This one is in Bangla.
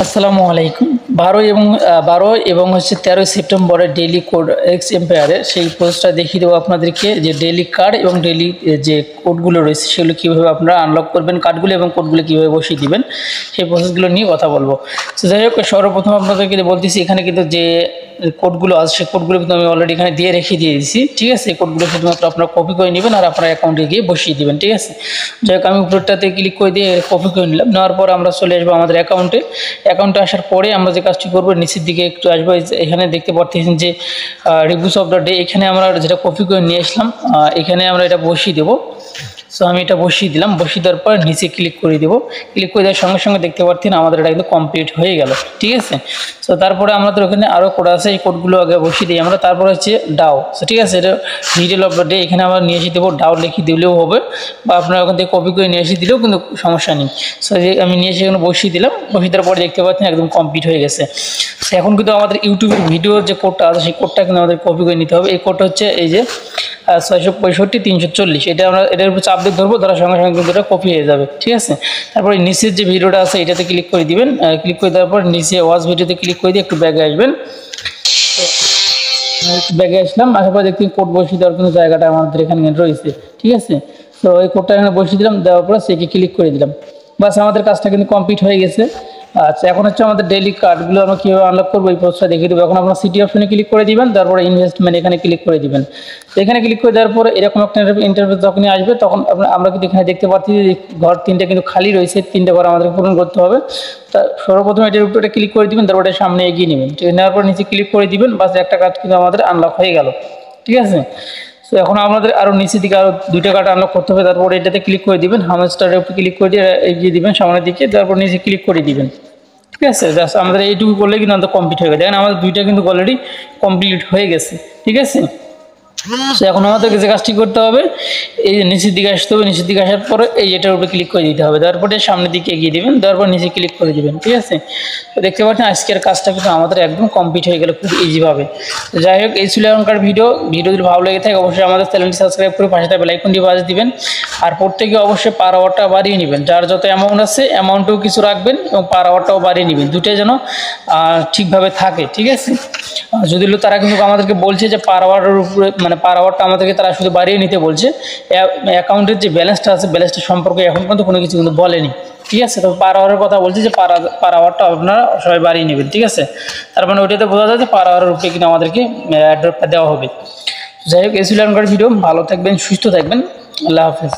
আসসালামু আলাইকুম। 12 এবং 13 সেপ্টেম্বরের ডেইলি কোড এক্স এম্পায়ারের সেই পোস্টটা দেখিয়ে দেবো আপনাদেরকে, যে ডেইলি কার্ড এবং ডেইলি যে কোডগুলো রয়েছে সেগুলো কীভাবে আপনারা আনলক করবেন, কার্ডগুলো এবং কোডগুলো কীভাবে বসিয়ে দিবেন, সেই প্রসেসগুলো নিয়ে কথা বলবো। তো যাই হোক, সর্বপ্রথম আপনাদেরকে বলতেছি, এখানে কিন্তু যে কোডগুলো আছে সেই কোডগুলো কিন্তু আমি অলরেডি এখানে রেখে দিয়েছি। ঠিক আছে, এই কোডগুলো শুধুমাত্র আপনারা কপি করে নেবেন আর আপনার অ্যাকাউন্টে গিয়ে বসিয়ে দিবেন। ঠিক আছে, যাই হোক, আমি উপরটাতে ক্লিক করে দিয়ে কপি করে নিলাম। নেওয়ার পর আমরা চলে আসবো আমাদের অ্যাকাউন্টে আসার পরে আমরা যে কাজটি করবো, নিচের দিকে একটু আসবো। এখানে দেখতে পাচ্ছেন যে রিভিউস অফ দ্য ডে, এখানে আমরা যেটা কপি করে নিয়ে আসলাম, এখানে আমরা এটা বসিয়ে দেবো। সো আমি এটা বসিয়ে দিলাম। বসিয়ে দেওয়ার পর নিচে ক্লিক করে দেবো। ক্লিক করে দেওয়ার সঙ্গে সঙ্গে দেখতে পাচ্ছেন আমাদের এটা কিন্তু কমপ্লিট হয়ে গেল। ঠিক আছে, সো তারপরে আমাদের ওখানে আরও কোড আছে, এই কোডগুলো আগে বসিয়ে দিই আমরা। তারপরে হচ্ছে ডাও। সো ঠিক আছে, এটা ডিটেল অফ দ্য ডে, এখানে আমরা নিয়ে এসে দেবো। ডাও লিখে দিলেও হবে, বা আপনারা ওখান থেকে কপি করে নিয়ে এসে দিলেও কিন্তু সমস্যা নেই। সো আমি নিয়ে এসে এখানে বসিয়ে দিলাম। বসিয়ে দেওয়ার পরে দেখতে পাচ্ছেন একদম কমপ্লিট হয়ে গেছে। সো এখন কিন্তু আমাদের ইউটিউবের ভিডিওর যে কোডটা আছে সেই কোডটা কিন্তু আমাদের কপি করে নিতে হবে। এই কোডটা হচ্ছে এই যে 665-340, এটা আমরা এটার উপর চাপ দিয়ে ধরবো, ধরার সঙ্গে সঙ্গে কিন্তু এটা কপি হয়ে যাবে। ঠিক আছে, তারপরে নিচের যে ভিডিওটা আছে এটাতে ক্লিক করে দিবেন। ক্লিক করে দেওয়ার পর নিচে ওয়াচ ভিডিওতে ক্লিক করে দিয়ে একটু ব্যাগে আসবেন। ব্যাগে আসলাম, আসার পর দেখতে কোড বসিয়ে দেওয়ার কিন্তু জায়গাটা আমাদের এখানে রয়েছে। ঠিক আছে, তো এই কোডটা এখানে বসিয়ে দিলাম। দেওয়ার পর সেকে ক্লিক করে দিলাম। বাস, আমাদের কাজটা কিন্তু কমপ্লিট হয়ে গেছে। আচ্ছা, এখন হচ্ছে আমাদের ডেইলি কার্ডগুলো আমরা কীভাবে আনলক করবো এই পোস্টটা দেখিয়ে দেবো। এখন আপনার সিটি অপশনে ক্লিক করে দিবেন, তারপরে ইনভেস্টমেন্ট এখানে ক্লিক করে দিবেন। তো এখানে ক্লিক করে দেওয়ার পরে এরকম একটা ইন্টারফেস যখনই আসবে, তখন আমরা কিন্তু এখানে দেখতে পাচ্ছি যে ঘর 3টা কিন্তু খালি রয়েছে। 3টে ঘর আমাদের পূরণ করতে হবে। তা সর্বপ্রথম এটার উপরে ক্লিক করে দিবেন, তারপরে সামনে এগিয়ে নেবেন। নেওয়ার পর নিচে ক্লিক করে দিবেন। বাস, একটা কার্ড কিন্তু আমাদের আনলক হয়ে গেল। ঠিক আছে, তো এখন আমাদের আরও নিচের দিকে আরও 2টা কার্ড আনলক করতে হবে। তারপর এটাতে ক্লিক করে দিবেন, হামস্টারের উপরে ক্লিক করে দিয়ে এগিয়ে দিবেন সামনের দিকে, তারপর নিচে ক্লিক করে দিবেন। ঠিক আছে, জাস্ট আমাদের এইটুকু করলে কিন্তু আমাদের কমপ্লিট হয়ে গেছে। দেখেন আমাদের 2টা কিন্তু অলরেডি কমপ্লিট হয়ে গেছে। ঠিক আছে, সো এখন আমাদেরকে যে কাজটি করতে হবে, এই যে নিচের দিকে আসতে হবে। নিচের দিকে আসার পরে এই এটার উপরে ক্লিক করে দিতে হবে। তারপরে সামনের দিকে এগিয়ে দেবেন, তারপর নিচে ক্লিক করে দিবেন। ঠিক আছে, তো দেখতে পাচ্ছেন আজকের কাজটা কিন্তু আমাদের একদম কমপ্লিট হয়ে গেল খুব ইজিভাবে। তো যাই হোক, এই ছিল এখনকার ভিডিও যদি ভালো লেগে থাকে অবশ্যই আমাদের চ্যানেলটি সাবস্ক্রাইব করে পাশে থাকা বেল আইকনটি বাজিয়ে দিবেন। আর প্রত্যেকে অবশ্যই পার আওয়ারটা বাড়িয়ে নেবেন। যার যত অ্যামাউন্ট আছে অ্যামাউন্টও কিছু রাখবেন এবং পার আওয়ারটাও বাড়িয়ে নেবেন, দুটোই যেন ঠিকভাবে থাকে। ঠিক আছে, যদি তারা কিন্তু আমাদেরকে বলছে যে পার আওয়ারের উপরে, মানে পার আওয়ারটা আমাদেরকে তারা শুধু বাড়িয়ে নিতে বলছে। অ্যাকাউন্টের যে ব্যালেন্সটা আছে, ব্যালেন্সটা সম্পর্কে এখন কিন্তু কোনো কিছু কিন্তু বলেনি। ঠিক আছে, তো পার আওয়ারের কথা বলছি যে পার আওয়ারটা আপনারা সবাই বাড়িয়ে নেবেন। ঠিক আছে, তার মানে ওইটাতে বোঝা যায় যে পার আওয়ারের উপরে কিন্তু আমাদেরকে অ্যাড্রপটা দেওয়া হবে। যাই হোক, এই ছিল এখনকার ভিডিও। ভালো থাকবেন, সুস্থ থাকবেন। আল্লাহ হাফেজ।